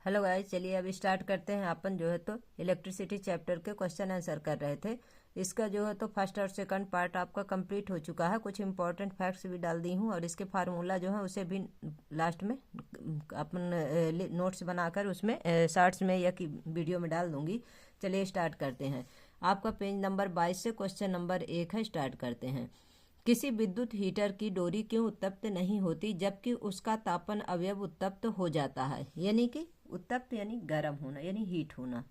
Hello guys, चलिए अब start करते हैं। अपन जो है तो इलेक्ट्रिसिटी चैप्टर के क्वेश्चन आंसर कर रहे थे। इसका जो है तो फर्स्ट और सेकंड पार्ट आपका कंप्लीट हो चुका है। कुछ इंपॉर्टेंट फैक्ट्स भी डाल दी हूँ और इसके फार्मूला जो है उसे भी लास्ट में अपन नोट्स बनाकर उसमें शॉर्ट्स में या कि वीडियो में डाल दूंगी। चलिए स्टार्ट करते हैं। आपका पेज नंबर 22 से क्वेश्चन नंबर 1 है। स्टार्ट करते हैं। किसी विद्युत हीटर की डोरी क्यों उत्तप्त नहीं होती जबकि उसका तापन अवयव उत्तप्त हो जाता है? यानी कि उत्तप्त यानी गर्म होना, यानी हीट होना।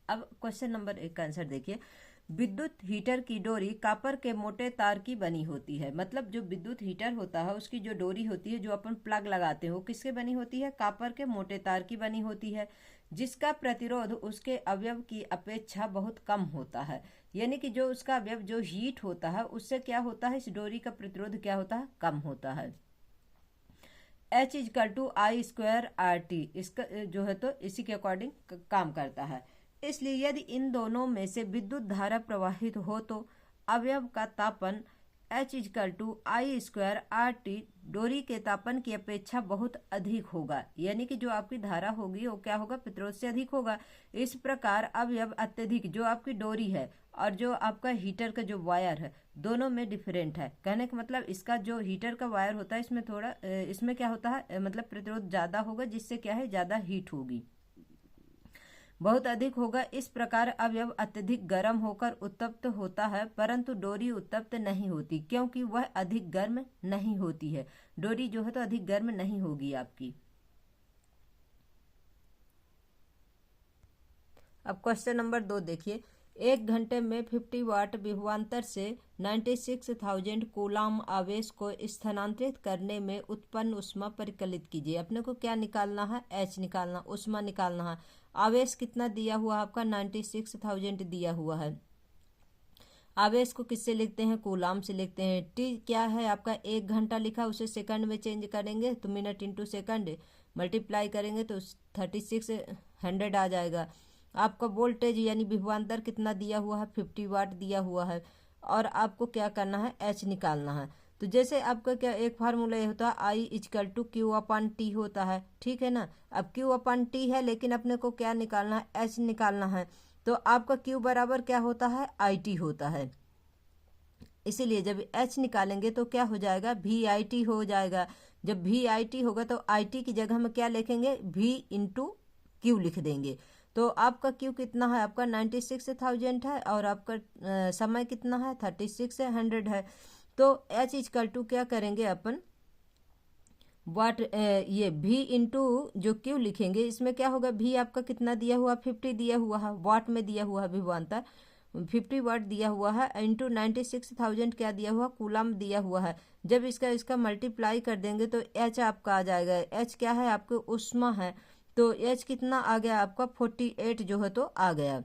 अब क्वेश्चन नंबर 1 का आंसर देखिए। विद्युत हीटर की डोरी कॉपर के मोटे तार की बनी होती है। मतलब जो विद्युत हीटर होता है उसकी जो डोरी होती है, जो अपन प्लग लगाते हैं, वो किसके बनी होती है? कॉपर के मोटे तार की बनी होती है, जिसका प्रतिरोध उसके अवयव की अपेक्षा बहुत कम होता है। यानी कि जो उसका अवयव जो हीट होता है उससे क्या होता है, इस डोरी का प्रतिरोध क्या होता है? कम होता है। H=I²RT इसका जो है तो इसी के अकॉर्डिंग काम करता है। इसलिए यदि इन दोनों में से विद्युत धारा प्रवाहित हो तो अवयव का तापन H=I²RT डोरी के तापन की अपेक्षा बहुत अधिक होगा। यानी कि जो आपकी धारा होगी वो क्या होगा? प्रतिरोध से अधिक होगा। इस प्रकार अवयव अत्यधिक, जो आपकी डोरी है और जो आपका हीटर का जो वायर है, दोनों में डिफरेंट है। कहने का मतलब इसका जो हीटर का वायर होता है इसमें थोड़ा इसमें क्या होता है, मतलब प्रतिरोध ज़्यादा होगा, जिससे क्या है, ज़्यादा हीट होगी, बहुत अधिक होगा। इस प्रकार अवयव अत्यधिक गर्म होकर उत्तप्त होता है, परंतु डोरी उत्तप्त नहीं होती क्योंकि वह अधिक गर्म नहीं होती है। डोरी जो है तो अधिक गर्म नहीं होगी आपकी। अब क्वेश्चन नंबर 2 देखिए। 1 घंटे में 50 वाट विभवांतर से 96,000 कूलाम आवेश को स्थानांतरित करने में उत्पन्न ऊष्मा परिकलित कीजिए। अपने को क्या निकालना है? एच निकालना, ऊष्मा निकालना है। आवेश कितना दिया हुआ है आपका? 96,000 दिया हुआ है। आवेश को किससे लिखते हैं? कूलाम से लिखते हैं। टी क्या है आपका? 1 घंटा लिखा, उसे सेकंड में चेंज करेंगे तो मिनट इंटू सेकंड मल्टीप्लाई करेंगे तो 3600 आ जाएगा। आपका वोल्टेज यानी विभवांतर कितना दिया हुआ है? 50 वाट दिया हुआ है। और आपको क्या करना है? एच निकालना है। तो जैसे आपका क्या एक फार्मूला ये होता है, I=Q/T होता है, ठीक है ना। अब Q/T है, लेकिन अपने को क्या निकालना है? एच निकालना है। तो आपका Q बराबर क्या होता है? IT होता है। इसीलिए जब H निकालेंगे तो क्या हो जाएगा? VIT हो जाएगा। जब VIT होगा तो IT की जगह में क्या लिखेंगे? V/Q लिख देंगे। तो आपका Q कितना है? आपका 96,000 है और आपका समय कितना है? 3600 है। तो H= क्या करेंगे अपन? वाट ये V/, जो Q लिखेंगे, इसमें क्या होगा? V आपका कितना दिया हुआ? 50 दिया हुआ है, वाट में दिया हुआ है विभवांतर, 50 वाट दिया हुआ है, इंटू 96,000 क्या दिया हुआ? कूलम दिया हुआ है। जब इसका मल्टीप्लाई कर देंगे तो H आपका आ जाएगा। H क्या है? आपको ऊष्मा है। तो H कितना आ गया आपका? 48 जो है तो आ गया।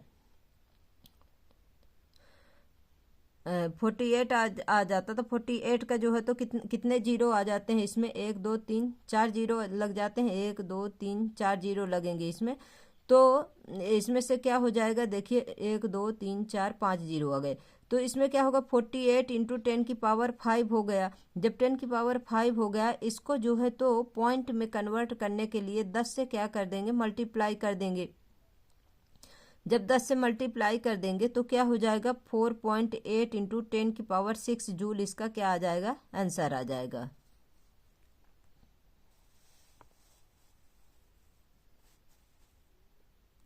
48 आ जाता। तो 48 का जो है तो कितने जीरो आ जाते हैं इसमें? 1 2 3 4 जीरो लग जाते हैं। 1 2 3 4 जीरो लगेंगे इसमें। तो इसमें से क्या हो जाएगा? देखिए 1 2 3 4 5 जीरो आ गए। तो इसमें क्या होगा? 48 इंटू 10⁵ हो गया। जब 10⁵ हो गया, इसको जो है तो पॉइंट में कन्वर्ट करने के लिए 10 से क्या कर देंगे? मल्टीप्लाई कर देंगे। जब 10 से मल्टीप्लाई कर देंगे तो क्या हो जाएगा? 4.8 इंटू 10⁶ जूल इसका क्या आ जाएगा? आंसर आ जाएगा।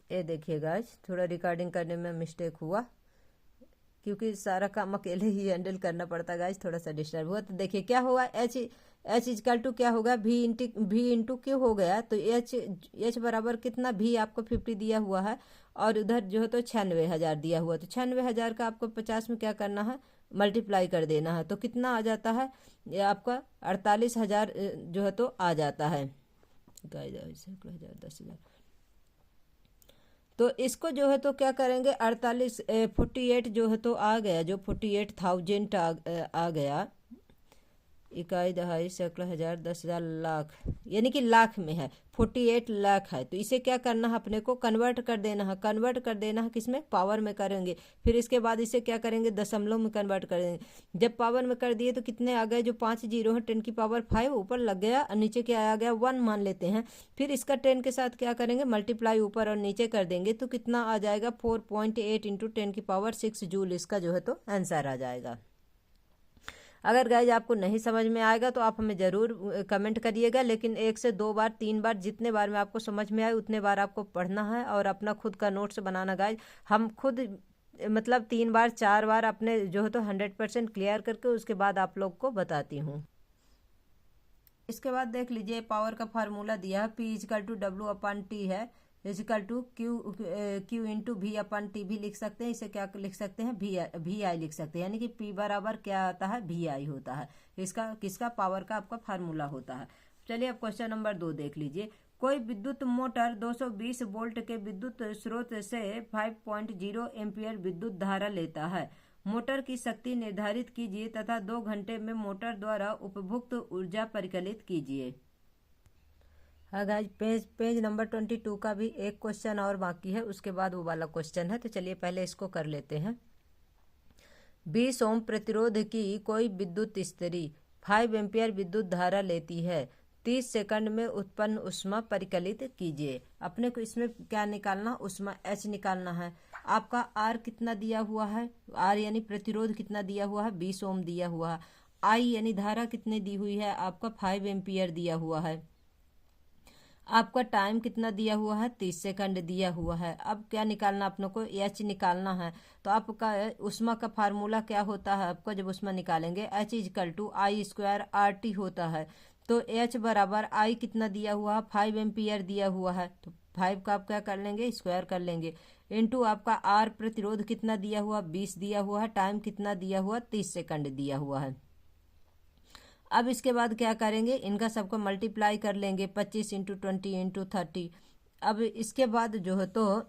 ये देखिएगा, थोड़ा रिकॉर्डिंग करने में मिस्टेक हुआ क्योंकि सारा काम अकेले ही हैंडल करना पड़ता है गाइस, थोड़ा सा डिस्टर्ब हुआ। तो देखिए क्या हुआ? H= क्या होगा? V/Q हो गया। तो H बराबर कितना? V आपको 50 दिया हुआ है और उधर जो है तो 96,000 दिया हुआ। तो 96,000 का आपको 50 में क्या करना है? मल्टीप्लाई कर देना है। तो कितना आ जाता है? ये आपका 48,000 जो है तो आ जाता है। 10,000। तो इसको जो है तो क्या करेंगे? 48 जो है तो आ गया, जो 48,000 आ गया। इकाई, दहाई, सैकड़ा, हजार, 10,000, लाख, यानी कि लाख में है, 48 लाख है। तो इसे क्या करना है, अपने को कन्वर्ट कर देना है। कन्वर्ट कर देना है किसमें, पावर में करेंगे। फिर इसके बाद इसे क्या करेंगे, दशमलव में कन्वर्ट कर देंगे। जब पावर में कर दिए तो कितने आ गए, जो 5 जीरो है 10⁵ ऊपर लग गया और नीचे क्या आ गया 1 मान लेते हैं। फिर इसका 10 के साथ क्या करेंगे, मल्टीप्लाई ऊपर और नीचे कर देंगे तो कितना आ जाएगा 4.8 इंटू 10⁶ जूल, इसका जो है तो आंसर आ जाएगा। अगर गाइज आपको नहीं समझ में आएगा तो आप हमें ज़रूर कमेंट करिएगा, लेकिन 1 से 2 बार 3 बार जितने बार में आपको समझ में आए उतने बार आपको पढ़ना है और अपना खुद का नोट्स बनाना। गाइज हम खुद मतलब 3 बार 4 बार अपने जो है तो 100% क्लियर करके उसके बाद आप लोग को बताती हूँ। इसके बाद देख लीजिए पावर का फार्मूला दिया है, P=W/T है, Q इंटू V/T भी लिख सकते हैं। इसे क्या लिख सकते हैं, VI लिख सकते हैं, यानी कि P बराबर क्या आता है, VI होता है। इसका किसका, पावर का आपका फार्मूला होता है। चलिए अब क्वेश्चन नंबर 2 देख लीजिए। कोई विद्युत मोटर 220 वोल्ट के विद्युत स्रोत से 5.0 एम्पियर विद्युत धारा लेता है। मोटर की शक्ति निर्धारित कीजिए तथा 2 घंटे में मोटर द्वारा उपभुक्त ऊर्जा परिकलित कीजिए। हाँ गाइज, पेज नंबर 22 का भी एक क्वेश्चन और बाकी है, उसके बाद वो वाला क्वेश्चन है। तो चलिए पहले इसको कर लेते हैं। 20 ओम प्रतिरोध की कोई विद्युत स्त्री 5 एम्पियर विद्युत धारा लेती है। 30 सेकंड में उत्पन्न ऊष्मा परिकलित कीजिए। अपने को इसमें क्या निकालना, ऊष्मा H निकालना है। आपका R कितना दिया हुआ है, R यानी प्रतिरोध कितना दिया हुआ है, 20 ओम दिया हुआ है। I यानी धारा कितने दी हुई है, आपका 5 एम्पियर दिया हुआ है। आपका टाइम कितना दिया हुआ है, 30 सेकंड दिया हुआ है। अब क्या निकालना, अपनों को H निकालना है। तो आपका ऊष्मा का फार्मूला क्या होता है, आपको जब ऊष्मा निकालेंगे H=I²RT होता है। तो H बराबर I कितना दिया हुआ है, 5 एम्पियर दिया हुआ है। तो 5 का आप क्या कर लेंगे, स्क्वायर कर लेंगे, इंटू आपका R प्रतिरोध कितना दिया हुआ, 20 दिया हुआ है। टाइम कितना दिया हुआ, 30 सेकंड दिया हुआ है। अब इसके बाद क्या करेंगे, इनका सबको मल्टीप्लाई कर लेंगे, 25 इंटू 20 इंटू 30। अब इसके बाद जो है तो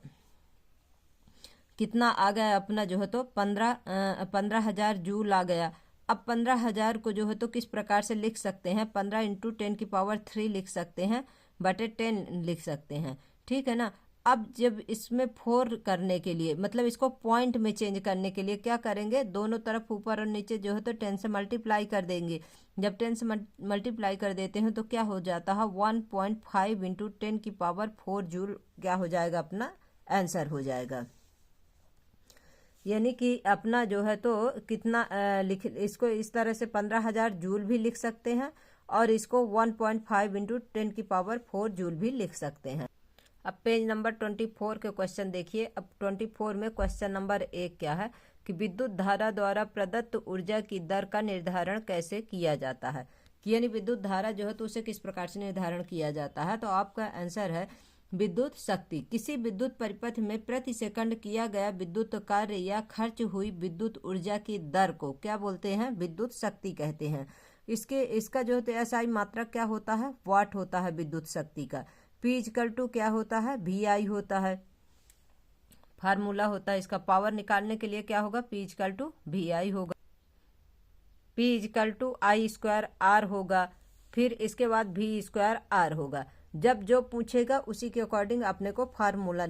कितना आ गया अपना, जो है तो 15,000 जूल आ गया। अब 15,000 को जो है तो किस प्रकार से लिख सकते हैं, 15 इंटू 10⁻³ लिख सकते हैं, बटे 10 लिख सकते हैं, ठीक है ना। अब जब इसमें 4 करने के लिए, मतलब इसको पॉइंट में चेंज करने के लिए क्या करेंगे, दोनों तरफ ऊपर और नीचे जो है तो 10 से मल्टीप्लाई कर देंगे। जब 10 से मल्टीप्लाई कर देते हैं तो क्या हो जाता है, 1.5 इंटू 10⁻⁴ जूल क्या हो जाएगा, अपना आंसर हो जाएगा। यानी कि अपना जो है तो कितना इसको इस तरह से 15,000 जूल भी लिख सकते हैं और इसको 1.5 इंटू 10⁻⁴ जूल भी लिख सकते हैं। अब पेज नंबर 24 के क्वेश्चन देखिए। अब 24 में क्वेश्चन नंबर 1 क्या है कि विद्युत धारा द्वारा प्रदत्त ऊर्जा की दर का निर्धारण कैसे किया जाता है, कि यानी विद्युत धारा जो है तो उसे किस प्रकार से निर्धारण किया जाता है। तो आपका आंसर है विद्युत शक्ति। किसी विद्युत परिपथ में प्रति सेकंड किया गया विद्युत कार्य या खर्च हुई विद्युत ऊर्जा की दर को क्या बोलते हैं, विद्युत शक्ति कहते हैं। इसका जो है SI मात्रक क्या होता है, वाट होता है विद्युत शक्ति का। P= क्या होता है, VI होता है। फार्मूला होता है इसका, पावर निकालने के लिए क्या होगा, P=VI होगा, P=I²R होगा, फिर इसके बाद V²R होगा। जब जो पूछेगा उसी के अकॉर्डिंग अपने को फार्मूला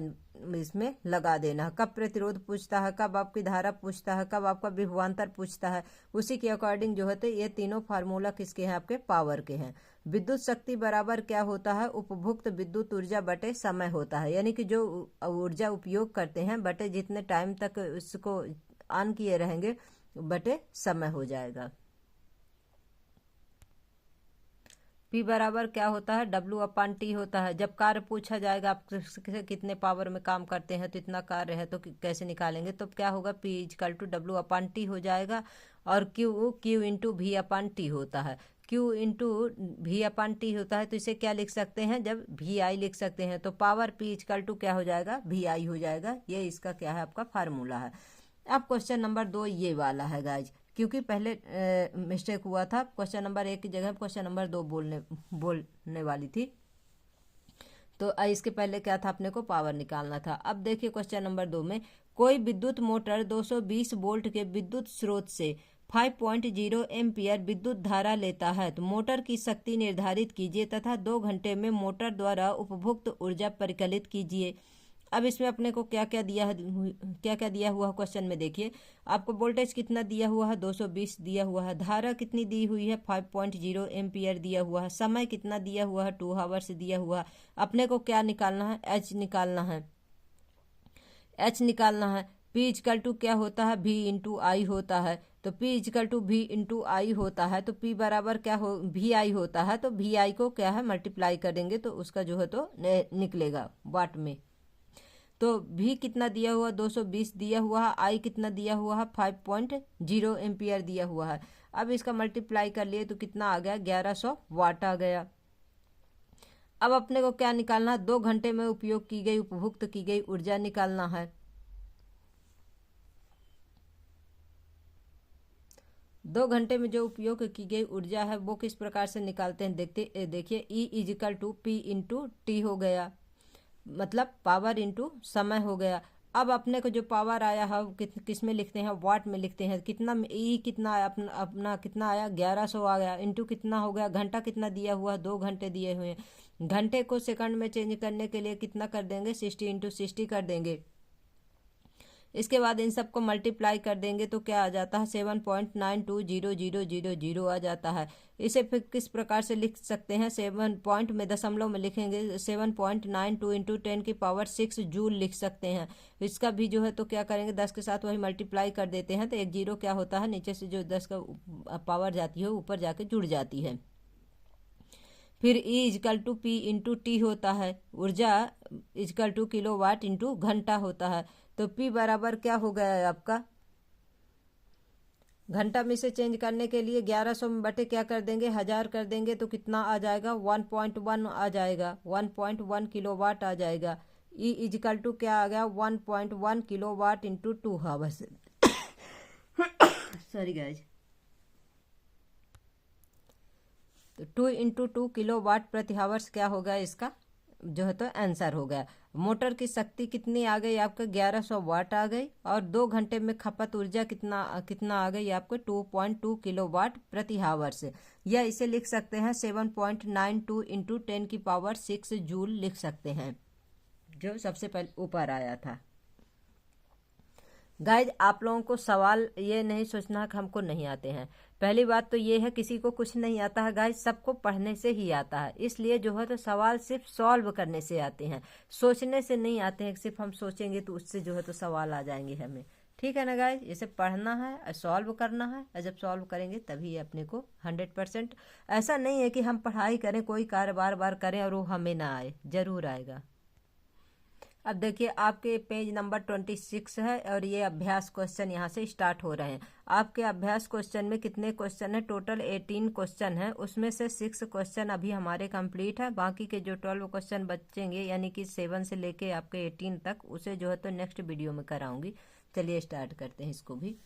इसमें लगा देना है। कब प्रतिरोध पूछता है, कब आपकी धारा पूछता है, कब आपका विभवांतर पूछता है, उसी के अकॉर्डिंग जो होते ये तीनों फार्मूला किसके हैं, आपके पावर के हैं। विद्युत शक्ति बराबर क्या होता है, उपभुक्त विद्युत ऊर्जा बटे समय होता है, यानी कि जो ऊर्जा उपयोग करते हैं बटे जितने टाइम तक उसको ऑन किए रहेंगे बटे समय हो जाएगा। P बराबर क्या होता है, W/T होता है। जब कार्य पूछा जाएगा आप कितने पावर में काम करते हैं तो इतना कार्य है तो कैसे निकालेंगे, तो क्या होगा, P=W/T हो जाएगा। और Q इंटू V/T होता है, Q इंटू V/T होता है। तो इसे क्या लिख सकते हैं, जब VI लिख सकते हैं तो पावर P= क्या हो जाएगा, VI हो जाएगा। ये इसका क्या है, आपका फार्मूला है। अब क्वेश्चन नंबर 2 ये वाला है गाइज, क्योंकि पहले मिस्टेक हुआ था, क्वेश्चन नंबर 1 की जगह क्वेश्चन नंबर 2 बोलने वाली थी। तो इसके पहले क्या था, अपने को पावर निकालना था। अब देखिए क्वेश्चन नंबर 2 में कोई विद्युत मोटर 220 वोल्ट के विद्युत स्रोत से 5.0 एम्पियर विद्युत धारा लेता है। तो मोटर की शक्ति निर्धारित कीजिए तथा 2 घंटे में मोटर द्वारा उपभोक्त ऊर्जा परिकलित कीजिए। अब इसमें अपने को क्या क्या दिया है, क्या क्या दिया हुआ है क्वेश्चन में देखिए। आपको वोल्टेज कितना दिया हुआ है, 220 दिया हुआ है। धारा कितनी दी हुई है, 5.0 एम्पियर दिया हुआ है। समय कितना दिया हुआ है, 2 आवर्स दिया हुआ है। अपने को क्या निकालना है, एच निकालना है। एच निकालना है। P इजकल टू क्या होता है, V इंटू आई होता है। तो P equal to V into I होता है। तो P बराबर क्या हो, VI होता है। तो VI को क्या है मल्टीप्लाई करेंगे तो उसका जो है तो निकलेगा वाट में। तो V कितना दिया हुआ, 220 दिया हुआ है। I कितना दिया हुआ है, 5.0 एम्पियर दिया हुआ है। अब इसका मल्टीप्लाई कर लिए तो कितना आ गया, 1100 वाट आ गया। अब अपने को क्या निकालना है, 2 घंटे में उपयोग की गई उपभुक्त की गई ऊर्जा निकालना है। 2 घंटे में जो उपयोग की गई ऊर्जा है वो किस प्रकार से निकालते हैं, देखिए E equal to P into T हो गया, मतलब पावर इंटू समय हो गया। अब अपने को जो पावर आया है किस में लिखते हैं, वाट में लिखते हैं। कितना ई कितना आया, अपना कितना आया, 1100 आ गया। इंटू कितना हो गया, घंटा कितना दिया हुआ, 2 घंटे दिए हुए हैं। घंटे को सेकंड में चेंज करने के लिए कितना कर देंगे, 60 इंटू 60 कर देंगे। इसके बाद इन सबको मल्टीप्लाई कर देंगे तो क्या आ जाता है, 7.920000 आ जाता है। इसे फिर किस प्रकार से लिख सकते हैं, 7 पॉइंट में दशमलव में लिखेंगे, 7.92 इंटू 10⁻6 जूल लिख सकते हैं। इसका भी जो है तो क्या करेंगे, 10 के साथ वही मल्टीप्लाई कर देते हैं तो एक जीरो क्या होता है, नीचे से जो 10 का पावर जाती है ऊपर जाके जुड़ जाती है। फिर E equal to P into T होता है, ऊर्जा इजकल टू किलोवाट इंटू घंटा होता है। तो P बराबर क्या हो गया है आपका, घंटा में से चेंज करने के लिए 1100 में बटे क्या कर देंगे, 1000 कर देंगे तो कितना आ जाएगा, 1.1 आ जाएगा, 1.1 किलोवाट आ जाएगा। E इजकल टू क्या आ गया, 1.1 kilowatt into 2 hours. Sorry guys. तो 2 इंटू 2 किलो वाट प्रति आवर्स क्या होगा, इसका जो है तो आंसर हो गया। मोटर की शक्ति कितनी आ गई आपका, 1100 वाट आ गई। और 2 घंटे में खपत ऊर्जा कितना कितना आ गई आपको, 2.2 किलो वाट प्रति आवर्स। या इसे लिख सकते हैं 7.92 इंटू 10⁻6 जूल लिख सकते हैं, जो सबसे पहले ऊपर आया था। गाइज आप लोगों को सवाल ये नहीं सोचना कि हमको नहीं आते हैं। पहली बात तो ये है किसी को कुछ नहीं आता है गाइज, सबको पढ़ने से ही आता है। इसलिए जो है तो सवाल सिर्फ सॉल्व करने से आते हैं, सोचने से नहीं आते हैं। सिर्फ हम सोचेंगे तो उससे जो है तो सवाल आ जाएंगे हमें, ठीक है ना गाइज। इसे पढ़ना है, सॉल्व करना है, और जब सॉल्व करेंगे तभी अपने को 100%। ऐसा नहीं है कि हम पढ़ाई करें, कोई कार्य बार बार करें और वो हमें ना आए, जरूर आएगा। अब देखिए आपके पेज नंबर 26 है और ये अभ्यास क्वेश्चन यहाँ से स्टार्ट हो रहे हैं। आपके अभ्यास क्वेश्चन में कितने क्वेश्चन है, टोटल 18 क्वेश्चन है। उसमें से 6 क्वेश्चन अभी हमारे कंप्लीट है, बाकी के जो 12 क्वेश्चन बचेंगे यानी कि 7 से लेके आपके 18 तक, उसे जो है तो नेक्स्ट वीडियो में कराऊंगी। चलिए स्टार्ट करते हैं इसको भी।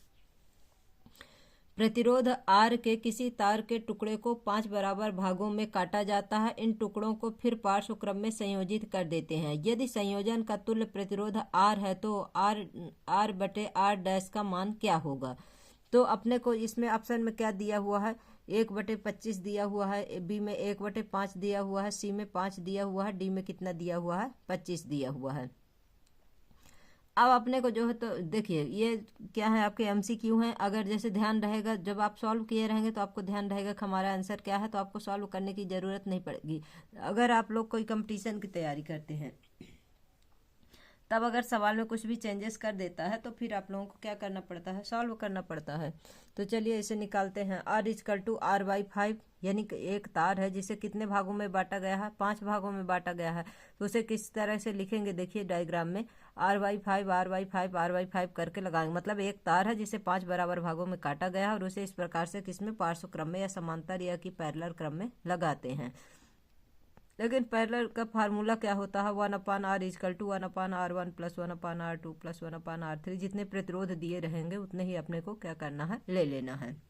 प्रतिरोध R के किसी तार के टुकड़े को 5 बराबर भागों में काटा जाता है। इन टुकड़ों को फिर पार्श्व क्रम में संयोजित कर देते हैं। यदि संयोजन का तुल्य प्रतिरोध R है तो R बटे R डैश का मान क्या होगा। तो अपने को इसमें ऑप्शन में क्या दिया हुआ है, 1/25 दिया हुआ है, बी में 1/5 दिया हुआ है, सी में 5 दिया हुआ है, डी में कितना दिया हुआ है, 25 दिया हुआ है। अब अपने को जो है तो देखिए ये क्या है, आपके MCQ हैं। अगर जैसे ध्यान रहेगा, जब आप सॉल्व किए रहेंगे तो आपको ध्यान रहेगा कि हमारा आंसर क्या है, तो आपको सॉल्व करने की ज़रूरत नहीं पड़ेगी। अगर आप लोग कोई कंपटीशन की तैयारी करते हैं तब अगर सवाल में कुछ भी चेंजेस कर देता है तो फिर आप लोगों को क्या करना पड़ता है, सॉल्व करना पड़ता है। तो चलिए इसे निकालते हैं। R इजकल टू R/5 यानी कि एक तार है जिसे कितने भागों में बांटा गया है, 5 भागों में बांटा गया है। तो उसे किस तरह से लिखेंगे, देखिए डायग्राम में R/5 R/5 R/5 करके लगाएंगे। मतलब एक तार है जिसे 5 बराबर भागों में काटा गया है और उसे इस प्रकार से किसमें, पार्श्व क्रम में या समांतर या कि पैरेलल क्रम में लगाते हैं। लेकिन पैरेलल का फार्मूला क्या होता है, 1/r is equal to 1/r1 plus 1/r2 plus 1/r3। जितने प्रतिरोध दिए रहेंगे उतने ही अपने को क्या करना है, ले लेना है।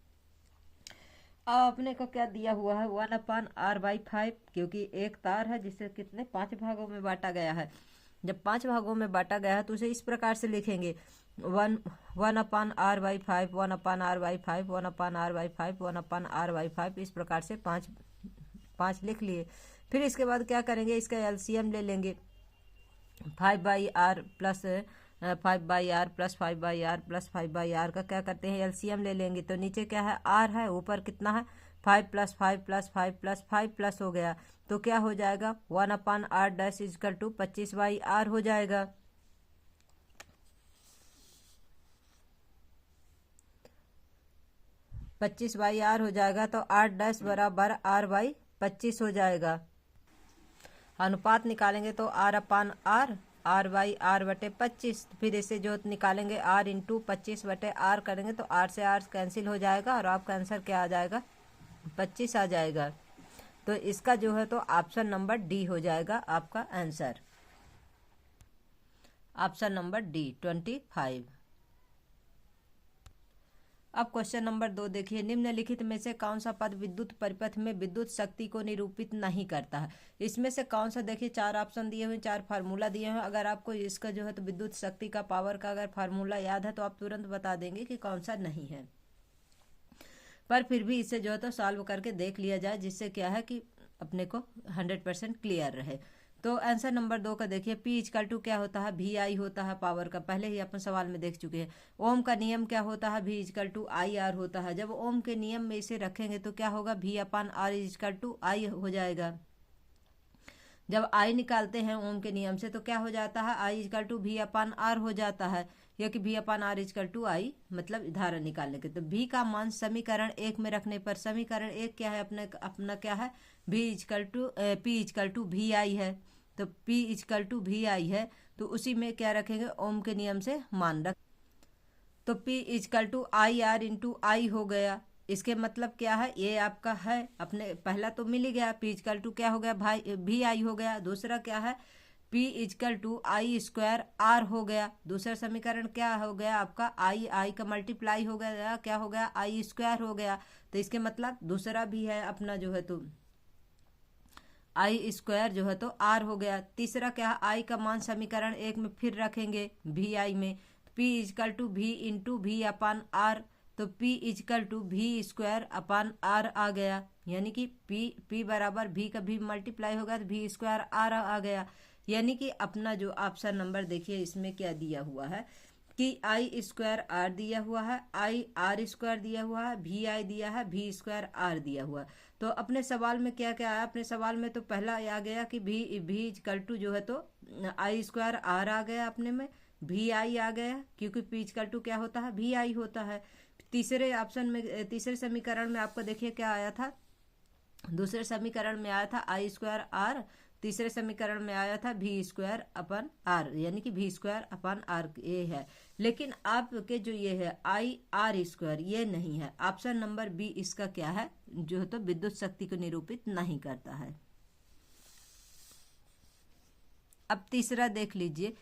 अब अपने को क्या दिया हुआ है, 1/r/5, क्योंकि एक तार है जिसे कितने 5 भागों में बांटा गया है। जब 5 भागों में बांटा गया है तो उसे इस प्रकार से लिखेंगे 1/r/5, 1/r/5, 1/r/5, 1/r/5, इस प्रकार से पाँच लिख लिए। फिर इसके बाद क्या करेंगे, इसका एलसीएम ले लेंगे। 5/r plus 5/r plus 5/r plus 5/r का क्या करते हैं, एलसीएम ले लेंगे। तो नीचे क्या है, r है, ऊपर कितना है 5 प्लस 5 प्लस 5 प्लस 5 प्लस हो गया, तो क्या हो जाएगा 1/r' इजकल टू 25/r हो जाएगा। पच्चीस बाई आर हो जाएगा, तो r' बराबर r/25 हो जाएगा। अनुपात निकालेंगे तो r/r, r/r/25। फिर इसे जो निकालेंगे r इंटू 25/r करेंगे तो r से r कैंसिल हो जाएगा और आपका आंसर क्या आ जाएगा, 25 आ जाएगा। तो इसका जो है तो ऑप्शन नंबर डी हो जाएगा आपका आंसर, ऑप्शन नंबर डी 25। अब क्वेश्चन नंबर 2 देखिए, निम्नलिखित में से कौन सा पद विद्युत परिपथ में विद्युत शक्ति को निरूपित नहीं करता है। इसमें से कौन सा, देखिए 4 ऑप्शन दिए हुए, 4 फार्मूला दिए हुए। अगर आपको इसका जो है तो विद्युत शक्ति का, पावर का अगर फार्मूला याद है तो आप तुरंत बता देंगे कि कौन सा नहीं है, पर फिर भी इसे जो है तो सॉल्व करके देख लिया जाए, जिससे क्या है कि अपने को 100% क्लियर रहे। तो आंसर नंबर 2 का देखिए, P इक्वल टू क्या होता है, भी आई होता है पावर का, पहले ही अपन सवाल में देख चुके हैं। ओम का नियम क्या होता है, V equal to I are होता है। जब ओम के नियम में इसे रखेंगे तो क्या होगा, भी अपान आर इक्वल टू आई हो जाएगा। जब आई निकालते हैं ओम के नियम से तो क्या हो जाता है, आई इक्वल टू भी अपान आर हो जाता है, या कि भी अपान आर इक्वल टू आई, मतलब धारा निकालने के। तो भी का मान समीकरण 1 में रखने पर, समीकरण 1 क्या है अपना क्या है, V equal to P equal to V I है। तो P equal to V I है, तो उसी में क्या रखेंगे, ओम के नियम से मान रख, तो P equal to I R into I हो गया। इसके मतलब क्या है, ये आपका है अपने पहला तो मिल ही गया, P इक्वल टू क्या हो गया, भाई भी आई हो गया। दूसरा क्या है, P equal to I square R हो गया। दूसरा समीकरण क्या हो गया आपका, आई का मल्टीप्लाई हो गया, क्या हो गया, आई स्क्वायर हो गया। तो इसके मतलब दूसरा भी है अपना जो है तो आई स्क्वायर जो है तो आर हो गया। तीसरा क्या है, आई का मान समीकरण 1 में फिर रखेंगे भी आई में, P इक्वल टू भी इंटू भी अपान आर, तो P इक्वल टू भी स्क्वायर अपान आर आ गया, यानी कि P बराबर भी का भी मल्टीप्लाई होगा तो भी स्क्वायर आर आ गया। यानी कि अपना जो ऑप्शन नंबर देखिए इसमें क्या दिया हुआ है कि आई स्क्वायर आर दिया हुआ है, आई आर स्क्वायर दिया हुआ है, भी आई दिया है, भी स्क्वायर आर दिया हुआ है। तो अपने सवाल में क्या क्या आया, अपने सवाल में तो पहला आ गया कि भी इक्वल टू जो है तो आई स्क्वायर आर आ गया, अपने में भी आई आ गया, क्योंकि पी इक्वल टू क्या होता है, भी आई होता है। तीसरे ऑप्शन में, तीसरे समीकरण में आपको देखिए क्या आया था, दूसरे समीकरण में आया था आई स्क्वायर आर, तीसरे समीकरण में आया था भी स्क्वायर अपन आर, यानी कि भी स्क्वायर अपन आर ये है। लेकिन आपके जो ये है आई आर स्क्वायर ये नहीं है, ऑप्शन नंबर बी इसका क्या है, जो है तो विद्युत शक्ति को निरूपित नहीं करता है। अब तीसरा देख लीजिए,